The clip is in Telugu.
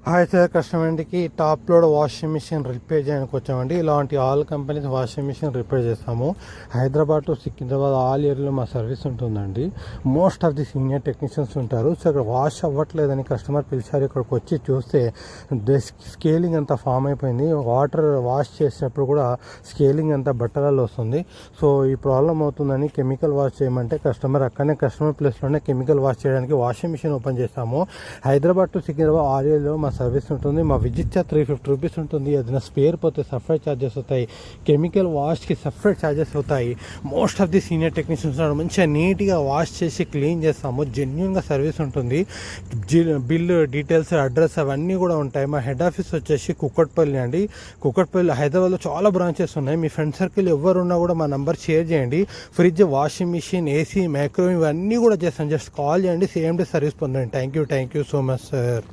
హాయ్ సార్, కస్టమర్కి top load washing machine repair చేయడానికి వచ్చామండి. ఇలాంటి all companies washing machine repair చేస్తాము. హైదరాబాద్ టు సికింద్రాబాద్ ఆల్ ఏరియాలో మా సర్వీస్ ఉంటుందండి. Most of the senior technicians ఉంటారు. సో ఇక్కడ వాష్ అవ్వట్లేదని కస్టమర్ పిలిచారు. ఇక్కడికి వచ్చి చూస్తే స్కేలింగ్ అంతా ఫామ్ అయిపోయింది. వాటర్ వాష్ చేసేటప్పుడు కూడా స్కేలింగ్ అంతా బట్టలలో వస్తుంది. సో ఈ ప్రాబ్లం అవుతుందని కెమికల్ వాష్ చేయమంటే కస్టమర్ ప్లేస్లోనే కెమికల్ వాష్ చేయడానికి వాషింగ్ మిషన్ ఓపెన్ చేస్తాము. హైదరాబాద్ టు సికింద్రాబాద్ ఆల్ ఏరియాలో మా సర్వీస్ ఉంటుంది. మా విజిట్ ఛార్జ్ 350 రూపీస్ ఉంటుంది. ఏదైనా స్పేర్ పోతే సపరేట్ ఛార్జెస్ అవుతాయి. కెమికల్ వాష్కి సపరేట్ ఛార్జెస్ అవుతాయి. Most of the senior technicians మంచిగా నీట్గా వాష్ చేసి క్లీన్ చేస్తాము. జెన్యున్గా సర్వీస్ ఉంటుంది. బిల్ డీటెయిల్స్, అడ్రస్ అవన్నీ కూడా ఉంటాయి. మా హెడ్ ఆఫీస్ వచ్చేసి కుక్కట్పల్లి అండి. కుక్కట్పల్లి హైదరాబాద్లో చాలా బ్రాంచెస్ ఉన్నాయి. మీ ఫ్రెండ్ సర్కిల్ ఎవరున్నా కూడా మా నంబర్ షేర్ చేయండి. Fridge, washing machine, AC, microwave ఇవన్నీ కూడా చేస్తాను. జస్ట్ కాల్ చేయండి. సేమ్ డే సర్వీస్ పొందండి. Thank you so much sir.